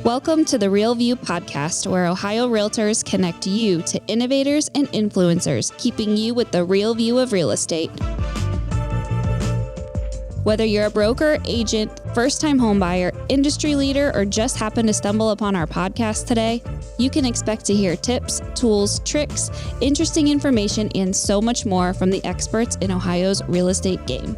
Welcome to the Real View podcast, where Ohio Realtors connect you to innovators and influencers, keeping you with the real view of real estate. Whether you're a broker, agent, first-time homebuyer, industry leader, or just happen to stumble upon our podcast today, you can expect to hear tips, tools, tricks, interesting information, and so much more from the experts in Ohio's real estate game.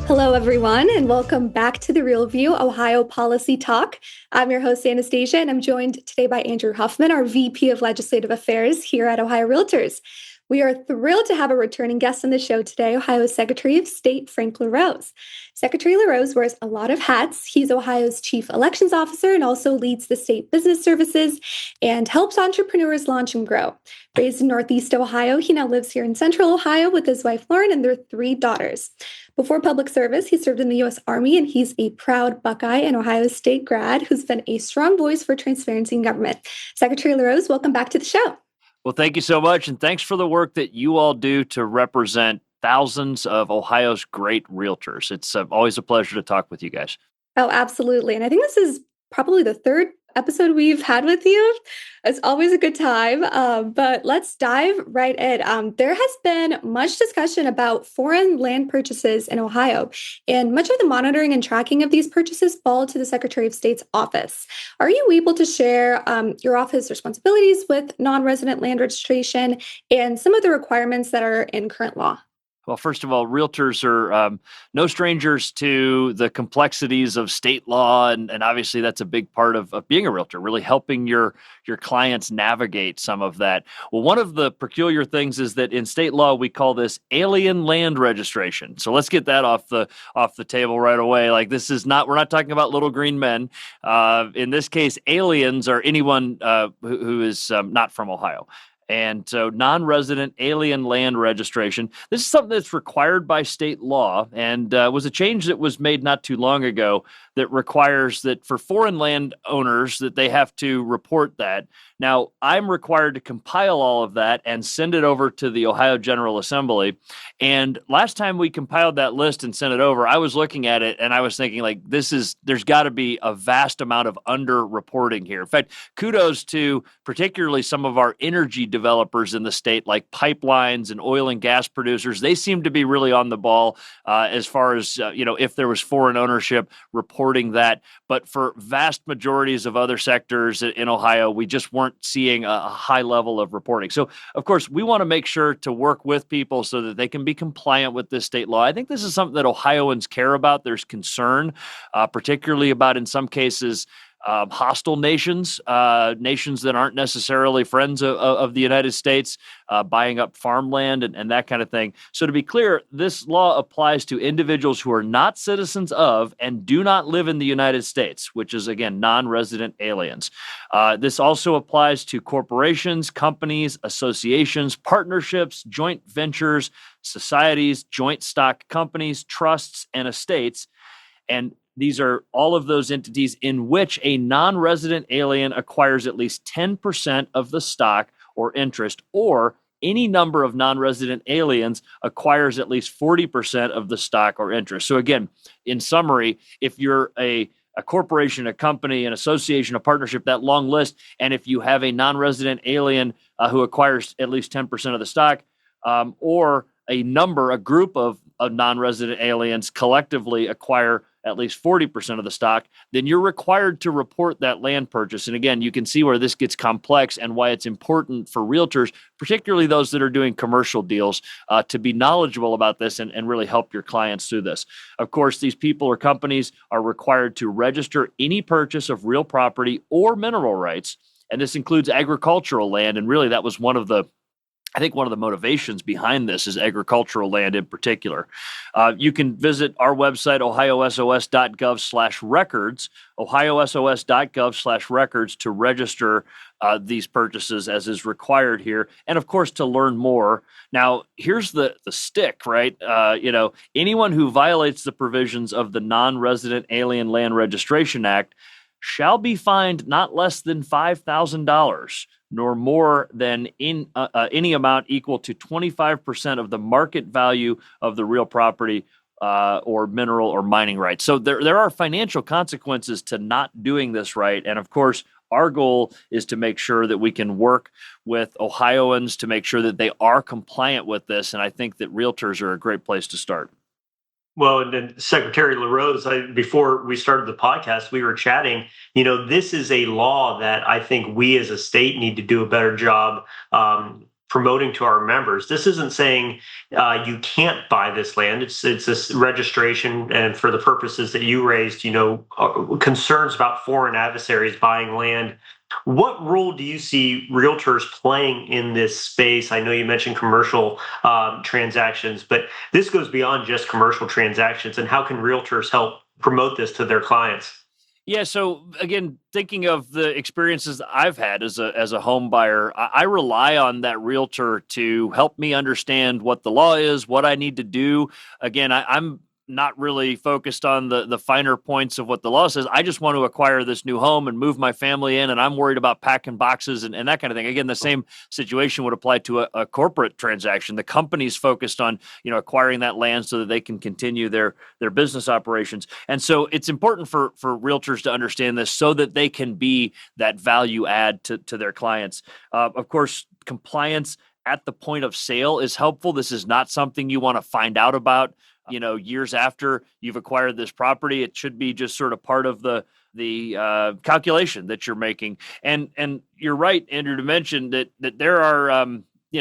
Hello, everyone, and welcome back to the Real View Ohio Policy Talk. I'm your host, Anastasia, and I'm joined today by Andrew Huffman, our VP of Legislative Affairs here at Ohio Realtors. We are thrilled to have a returning guest on the show today, Ohio's Secretary of State, Frank LaRose. Secretary LaRose wears a lot of hats. He's Ohio's Chief Elections Officer and also leads the state business services and helps entrepreneurs launch and grow. Raised in Northeast Ohio, he now lives here in Central Ohio with his wife, Lauren, and their 3 daughters. Before public service, he served in the U.S. Army, and he's a proud Buckeye and Ohio State grad who's been a strong voice for transparency in government. Secretary LaRose, welcome back to the show. Well, thank you so much, and thanks for the work that you all do to represent thousands of Ohio's great realtors. It's always a pleasure to talk with you guys. Oh, absolutely. And I think this is probably the 3rd episode we've had with you. It's always a good time, but let's dive right in. There has been much discussion about foreign land purchases in Ohio, and much of the monitoring and tracking of these purchases fall to the Secretary of State's office. Are you able to share your office responsibilities with non-resident land registration and some of the requirements that are in current law? Well, first of all, realtors are no strangers to the complexities of state law, and obviously that's a big part of being a realtor, really helping your clients navigate some of that. Well, one of the peculiar things is that in state law, we call this alien land registration. So let's get that off the table right away. Like, this is not, we're not talking about little green men. In this case, aliens are anyone who is not from Ohio. And so non-resident alien land registration, this is something that's required by state law and was a change that was made not too long ago that requires that for foreign land owners that they have to report that. Now, I'm required to compile all of that and send it over to the Ohio General Assembly. And last time we compiled that list and sent it over, I was looking at it and I was thinking, like, there's got to be a vast amount of under-reporting here. In fact, kudos to particularly some of our energy developers in the state, like pipelines and oil and gas producers. They seem to be really on the ball as far as, if there was foreign ownership, reporting that. But for vast majorities of other sectors in Ohio, we just weren't seeing a high level of reporting. So, of course, we want to make sure to work with people so that they can be compliant with this state law. I think this is something that Ohioans care about. There's concern, particularly about, in some cases, hostile nations that aren't necessarily friends of the United States, buying up farmland and that kind of thing. So to be clear, this law applies to individuals who are not citizens of and do not live in the United States, which is, again, non-resident aliens. This also applies to corporations, companies, associations, partnerships, joint ventures, societies, joint stock companies, trusts, and estates. And these are all of those entities in which a non-resident alien acquires at least 10% of the stock or interest, or any number of non-resident aliens acquires at least 40% of the stock or interest. So again, in summary, if you're a corporation, a company, an association, a partnership, that long list, and if you have a non-resident alien who acquires at least 10% of the stock, or a group of non-resident aliens collectively acquire at least 40% of the stock, then you're required to report that land purchase. And again, you can see where this gets complex and why it's important for realtors, particularly those that are doing commercial deals, to be knowledgeable about this and really help your clients through this. Of course, these people or companies are required to register any purchase of real property or mineral rights, and this includes agricultural land. And really, that was one of the motivations behind this is agricultural land in particular. You can visit our website, ohiosos.gov/records, ohiosos.gov/records to register these purchases as is required here. And of course, to learn more. Now, here's the stick, right? Anyone who violates the provisions of the Non-Resident Alien Land Registration Act shall be fined not less than $5,000, nor more than any amount equal to 25% of the market value of the real property or mineral or mining rights. So there are financial consequences to not doing this right. And of course, our goal is to make sure that we can work with Ohioans to make sure that they are compliant with this. And I think that realtors are a great place to start. Well, and then Secretary LaRose, before we started the podcast, we were chatting. This is a law that I think we as a state need to do a better job promoting to our members. This isn't saying you can't buy this land. It's a registration, and for the purposes that you raised, concerns about foreign adversaries buying land. What role do you see realtors playing in this space? I know you mentioned commercial transactions, but this goes beyond just commercial transactions. And how can realtors help promote this to their clients? Yeah. So again, thinking of the experiences that I've had as a home buyer, I rely on that realtor to help me understand what the law is, what I need to do. Again, I'm not really focused on the finer points of what the law says. I just want to acquire this new home and move my family in, and I'm worried about packing boxes and that kind of thing. Again, the same situation would apply to a corporate transaction. The company's focused on acquiring that land so that they can continue their business operations. And so it's important for realtors to understand this so that they can be that value add to their clients. Of course, compliance at the point of sale is helpful. This is not something you want to find out about years after you've acquired this property. It should be just sort of part of the calculation that you're making. And you're right, Andrew, to mention that there are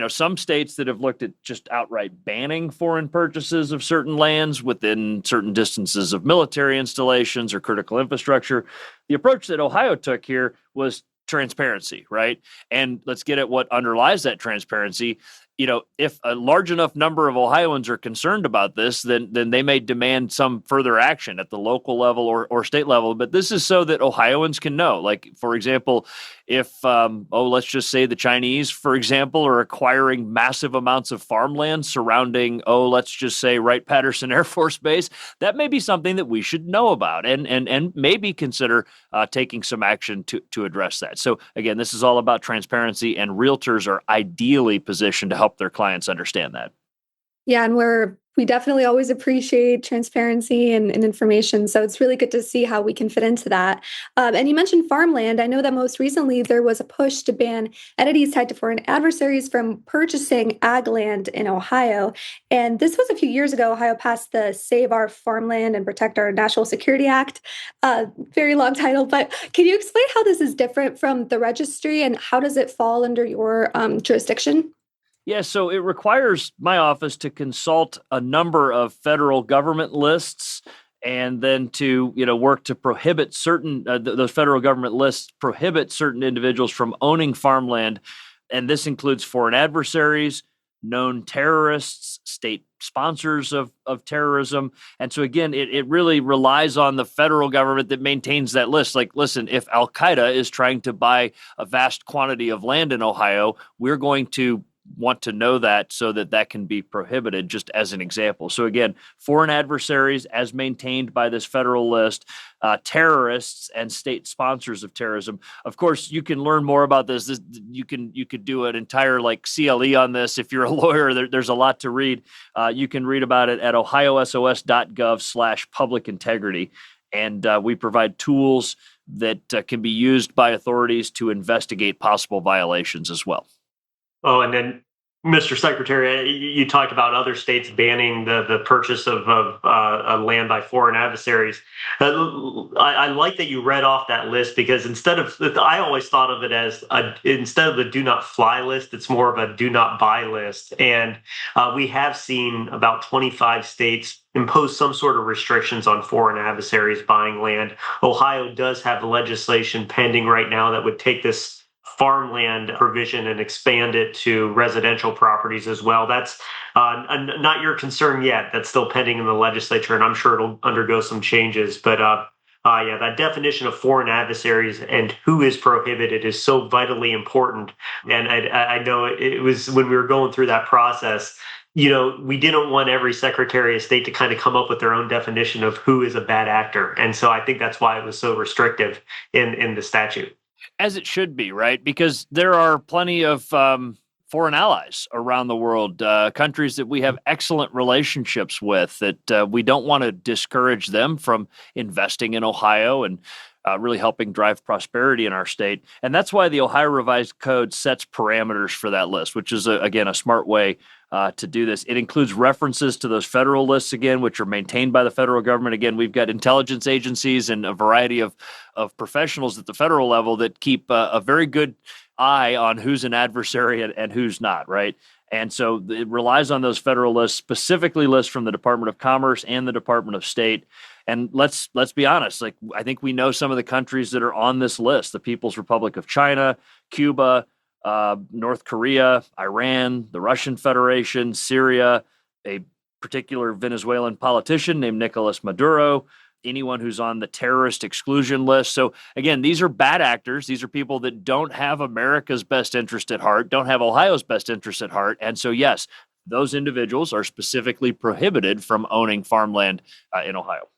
some states that have looked at just outright banning foreign purchases of certain lands within certain distances of military installations or critical infrastructure. The approach that Ohio took here was transparency, right? And let's get at what underlies that transparency. If a large enough number of Ohioans are concerned about this, then they may demand some further action at the local level or state level. But this is so that Ohioans can know. Like, for example, if, let's just say the Chinese, for example, are acquiring massive amounts of farmland surrounding, let's just say Wright-Patterson Air Force Base, that may be something that we should know about and maybe consider taking some action to address that. So again, this is all about transparency, and realtors are ideally positioned to help their clients understand that. Yeah, and we definitely always appreciate transparency and information. So it's really good to see how we can fit into that. And you mentioned farmland. I know that most recently there was a push to ban entities tied to foreign adversaries from purchasing ag land in Ohio. And this was a few years ago. Ohio passed the Save Our Farmland and Protect Our National Security Act. Very long title, but can you explain how this is different from the registry and how does it fall under your jurisdiction? Yeah, so it requires my office to consult a number of federal government lists and then to work to prohibit certain those federal government lists prohibit certain individuals from owning farmland. And this includes foreign adversaries, known terrorists, state sponsors of terrorism. And so again, it really relies on the federal government that maintains that list. Like, listen, if Al Qaeda is trying to buy a vast quantity of land in Ohio, we're going to want to know that so that can be prohibited, just as an example. So again, foreign adversaries as maintained by this federal list, terrorists and state sponsors of terrorism. Of course, you can learn more about this. You could do an entire CLE on this. If you're a lawyer, there's a lot to read. You can read about it at ohiosos.gov/public integrity. And we provide tools that can be used by authorities to investigate possible violations as well. Oh, and then, Mr. Secretary, you talked about other states banning the purchase of land by foreign adversaries. I like that you read off that list, because I always thought of it as instead of the do not fly list, it's more of a do not buy list. And we have seen about 25 states impose some sort of restrictions on foreign adversaries buying land. Ohio does have legislation pending right now that would take this farmland provision and expand it to residential properties as well. That's not your concern yet. That's still pending in the legislature, and I'm sure it'll undergo some changes. But that definition of foreign adversaries and who is prohibited is so vitally important. And I know it was when we were going through that process, we didn't want every Secretary of State to kind of come up with their own definition of who is a bad actor. And so I think that's why it was so restrictive in the statute. As it should be, right? Because there are plenty of foreign allies around the world, countries that we have excellent relationships with, that we don't want to discourage them from investing in Ohio and really helping drive prosperity in our state. And that's why the Ohio Revised Code sets parameters for that list, which is, again, a smart way to do this. It includes references to those federal lists, again, which are maintained by the federal government. Again, we've got intelligence agencies and a variety of professionals at the federal level that keep a very good eye on who's an adversary and who's not, right? And so it relies on those federal lists, specifically lists from the Department of Commerce and the Department of State. And let's be honest, like, I think we know some of the countries that are on this list: the People's Republic of China, Cuba, North Korea, Iran, the Russian Federation, Syria, a particular Venezuelan politician named Nicolas Maduro, anyone who's on the terrorist exclusion list. So again, these are bad actors. These are people that don't have America's best interest at heart, don't have Ohio's best interest at heart. And so, yes, those individuals are specifically prohibited from owning farmland in Ohio.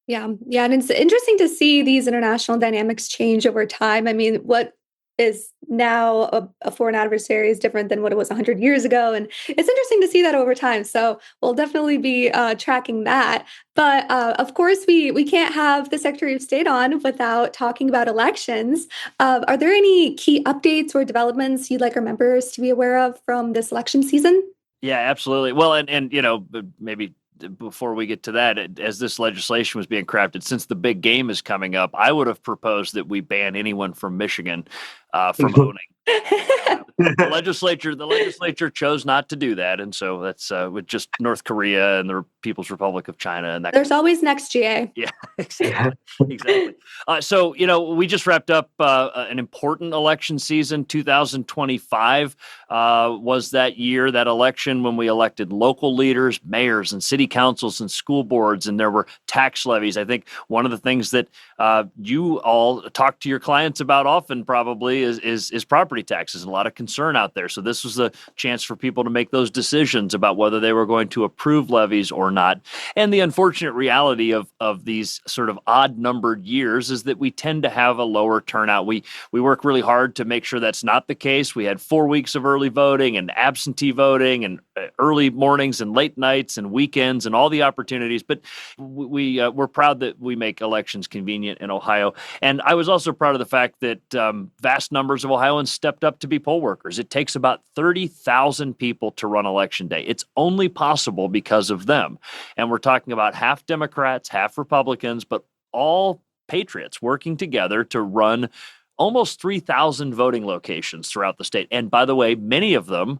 Yeah. And it's interesting to see these international dynamics change over time. I mean, what is now a foreign adversary is different than what it was 100 years ago. And it's interesting to see that over time. So we'll definitely be tracking that. But of course, we can't have the Secretary of State on without talking about elections. Are there any key updates or developments you'd like our members to be aware of from this election season? Yeah, absolutely. Well, and maybe before we get to that, as this legislation was being crafted, since the big game is coming up, I would have proposed that we ban anyone from Michigan from owning. The legislature chose not to do that, and so that's with just North Korea and the People's Republic of China. And there's always next, GA. Yeah, exactly. So we just wrapped up an important election season. 2025 was that year, that election when we elected local leaders, mayors, and city councils and school boards, and there were tax levies. I think one of the things that you all talk to your clients about often probably is property taxes, and a lot of concern out there. So this was the chance for people to make those decisions about whether they were going to approve levies or not. And the unfortunate reality of these sort of odd numbered years is that we tend to have a lower turnout. We work really hard to make sure that's not the case. We had 4 weeks of early voting and absentee voting and early mornings and late nights and weekends and all the opportunities. But we're proud that we make elections convenient in Ohio. And I was also proud of the fact that vast numbers of Ohioans stepped up to be poll workers. It takes about 30,000 people to run election day. It's only possible because of them. And we're talking about half Democrats, half Republicans, but all patriots working together to run almost 3,000 voting locations throughout the state. And by the way, many of them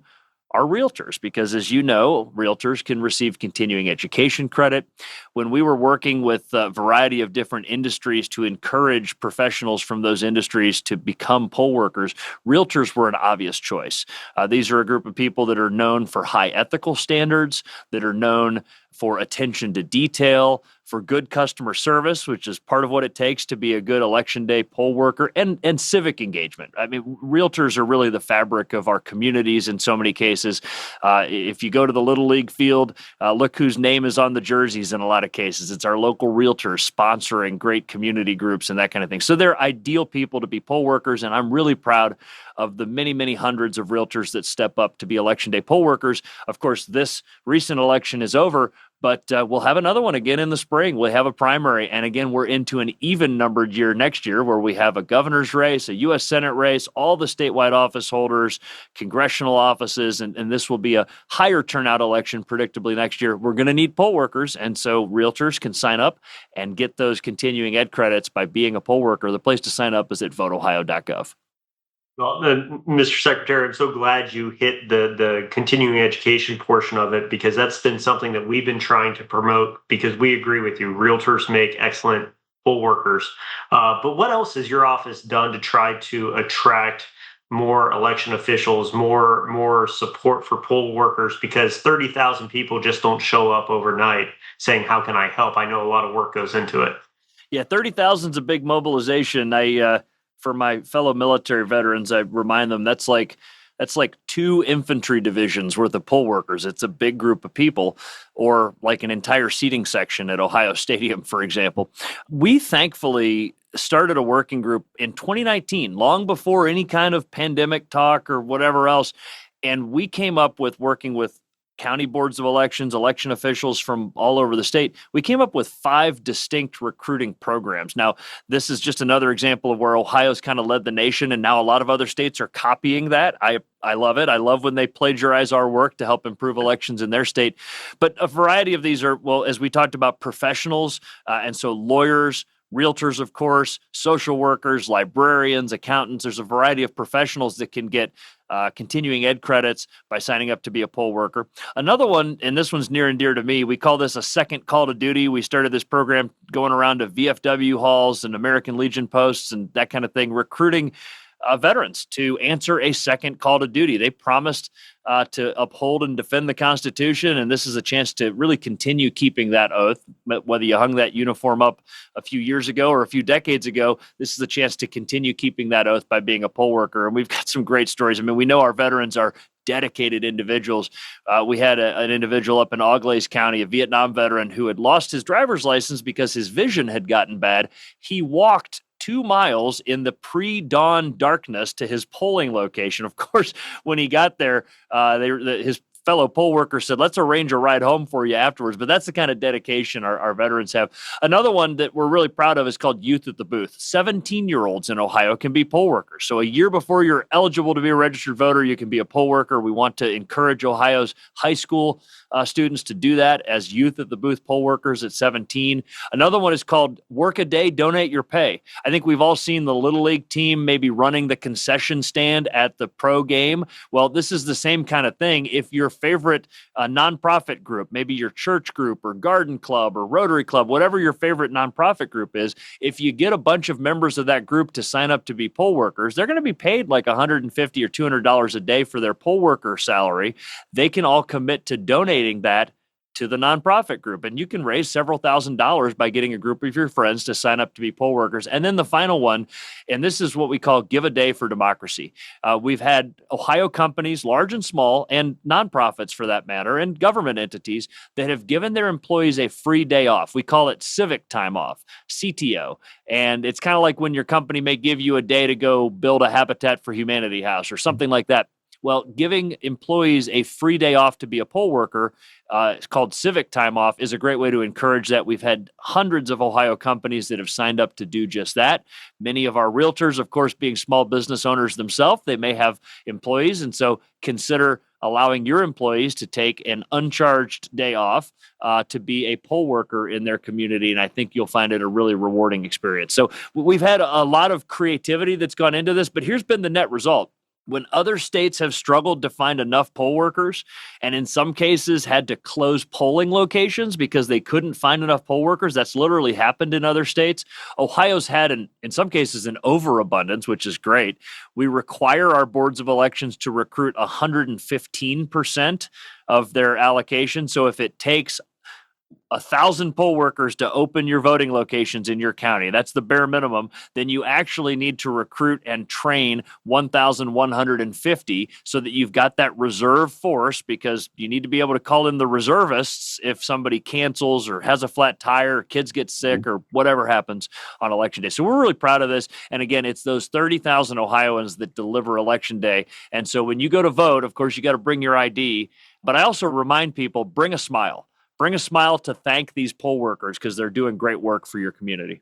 are realtors, because as you know, realtors can receive continuing education credit. When we were working with a variety of different industries to encourage professionals from those industries to become poll workers, realtors were an obvious choice. These are a group of people that are known for high ethical standards, that are known for attention to detail, for good customer service, which is part of what it takes to be a good election day poll worker, and civic engagement. I mean, realtors are really the fabric of our communities in so many cases. If you go to the Little League field, look whose name is on the jerseys in a lot of cases. It's our local realtors sponsoring great community groups and that kind of thing. So they're ideal people to be poll workers, and I'm really proud of the many, many hundreds of realtors that step up to be election day poll workers. Of course, this recent election is over, but we'll have another one again in the spring. We'll have a primary. And again, we're into an even numbered year next year where we have a governor's race, a U.S. Senate race, all the statewide office holders, congressional offices, and this will be a higher turnout election predictably next year. We're going to need poll workers. And so realtors can sign up and get those continuing ed credits by being a poll worker. The place to sign up is at voteohio.gov. Well, Mr. Secretary, I'm so glad you hit the continuing education portion of it, because that's been something that we've been trying to promote, because we agree with you. Realtors make excellent poll workers. But what else has your office done to try to attract more election officials, more support for poll workers? Because 30,000 people just don't show up overnight saying, how can I help? I know a lot of work goes into it. Yeah, 30,000 is a big mobilization. For my fellow military veterans, I remind them that's like 2 infantry divisions worth of poll workers. It's a big group of people, or like an entire seating section at Ohio Stadium, for example. We thankfully started a working group in 2019, long before any kind of pandemic talk or whatever else. And we came up with, working with county boards of elections, election officials from all over the state, we came up with 5 distinct recruiting programs. Now, this is just another example of where Ohio's kind of led the nation, and now a lot of other states are copying that. I love it. I love when they plagiarize our work to help improve elections in their state. But a variety of these are, well, as we talked about, professionals, and so lawyers, realtors, of course, social workers, librarians, accountants. There's a variety of professionals that can get continuing ed credits by signing up to be a poll worker. Another one, and this one's near and dear to me, we call this a second call to duty. We started this program going around to VFW halls and American Legion posts and that kind of thing, recruiting veterans to answer a second call to duty. They promised to uphold and defend the Constitution, and this is a chance to really continue keeping that oath. Whether you hung that uniform up a few years ago or a few decades ago, this is a chance to continue keeping that oath by being a poll worker. And we've got some great stories. I mean, we know our veterans are dedicated individuals. We had an individual up in Auglaize County, a Vietnam veteran who had lost his driver's license because his vision had gotten bad. He walked 2 miles in the pre-dawn darkness to his polling location. Of course, when he got there, his fellow poll worker said, let's arrange a ride home for you afterwards. But that's the kind of dedication our veterans have. Another one that we're really proud of is called Youth at the Booth. 17-year-olds in Ohio can be poll workers. So a year before you're eligible to be a registered voter, you can be a poll worker. We want to encourage Ohio's high school students to do that as Youth at the Booth poll workers at 17. Another one is called Work a Day, Donate Your Pay. I think we've all seen the Little League team maybe running the concession stand at the pro game. Well, this is the same kind of thing. If your favorite nonprofit group, maybe your church group or garden club or Rotary Club, whatever your favorite nonprofit group is, if you get a bunch of members of that group to sign up to be poll workers, they're going to be paid like $150 or $200 a day for their poll worker salary. They can all commit to donating that to the nonprofit group. And you can raise several $1,000s by getting a group of your friends to sign up to be poll workers. And then the final one, and this is what we call Give a Day for Democracy. We've had Ohio companies, large and small, and nonprofits for that matter, and government entities that have given their employees a free day off. We call it civic time off, CTO. And it's kind of like when your company may give you a day to go build a Habitat for Humanity house or something like that. Well, giving employees a free day off to be a poll worker, it's called civic time off, is a great way to encourage that. We've had hundreds of Ohio companies that have signed up to do just that. Many of our realtors, of course, being small business owners themselves, they may have employees. And so consider allowing your employees to take an uncharged day off to be a poll worker in their community. And I think you'll find it a really rewarding experience. So we've had a lot of creativity that's gone into this, but here's been the net result. When other states have struggled to find enough poll workers, and in some cases had to close polling locations because they couldn't find enough poll workers, that's literally happened in other states. Ohio's had, in some cases, an overabundance, which is great. We require our boards of elections to recruit 115% of their allocation. So if it takes 1,000 poll workers to open your voting locations in your county, that's the bare minimum, then you actually need to recruit and train 1,150 so that you've got that reserve force, because you need to be able to call in the reservists if somebody cancels or has a flat tire, or kids get sick, or whatever happens on election day. So we're really proud of this. And again, it's those 30,000 Ohioans that deliver election day. And so when you go to vote, of course, you got to bring your ID. But I also remind people, bring a smile. Bring a smile to thank these poll workers because they're doing great work for your community.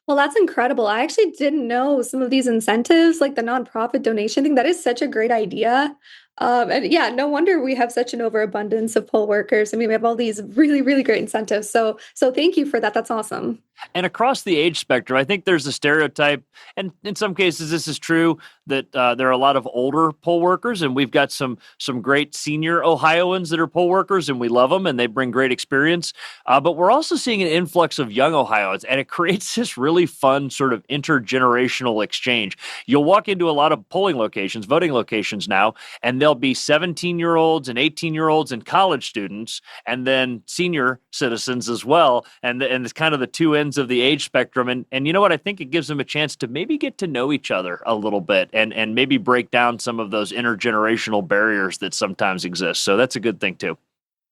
Well, that's incredible. I actually didn't know some of these incentives, like the nonprofit donation thing. That is such a great idea. And yeah, no wonder we have such an overabundance of poll workers. I mean, we have all these really, really great incentives. So thank you for that. That's awesome. And across the age spectrum, I think there's a stereotype, and in some cases this is true, that there are a lot of older poll workers, and we've got some great senior Ohioans that are poll workers, and we love them, and they bring great experience. But we're also seeing an influx of young Ohioans, and it creates this really fun sort of intergenerational exchange. You'll walk into a lot of polling locations, voting locations now, and there'll be 17-year-olds and 18-year-olds and college students, and then senior citizens as well. And it's kind of the two ends of the age spectrum. And you know what? I think it gives them a chance to maybe get to know each other a little bit and maybe break down some of those intergenerational barriers that sometimes exist. So that's a good thing too.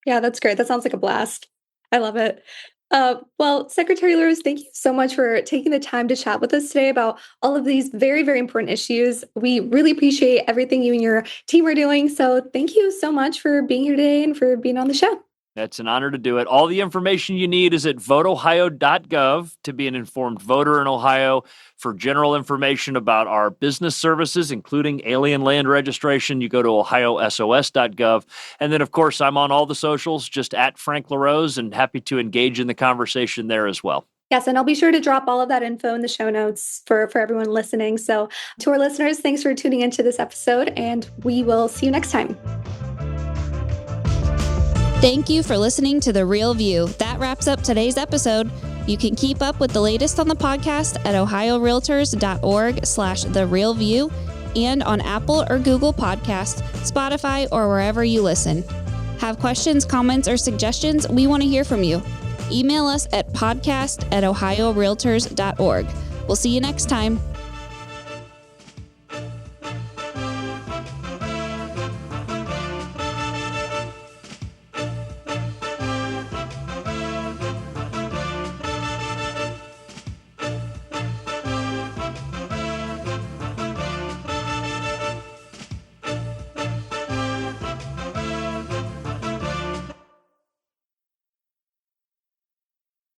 Yeah, that's great. That sounds like a blast. I love it. Well, Secretary LaRose, thank you so much for taking the time to chat with us today about all of these very, very important issues. We really appreciate everything you and your team are doing. So thank you so much for being here today and for being on the show. It's an honor to do it. All the information you need is at voteohio.gov to be an informed voter in Ohio. For general information about our business services, including alien land registration, you go to ohiosos.gov. And then, of course, I'm on all the socials, just at Frank LaRose, and happy to engage in the conversation there as well. Yes, and I'll be sure to drop all of that info in the show notes for everyone listening. So to our listeners, thanks for tuning into this episode, and we will see you next time. Thank you for listening to The Real View. That wraps up today's episode. You can keep up with the latest on the podcast at ohiorealtors.org/therealview and on Apple or Google Podcasts, Spotify, or wherever you listen. Have questions, comments, or suggestions? We want to hear from you. Email us at podcast@ohiorealtors.org. We'll see you next time.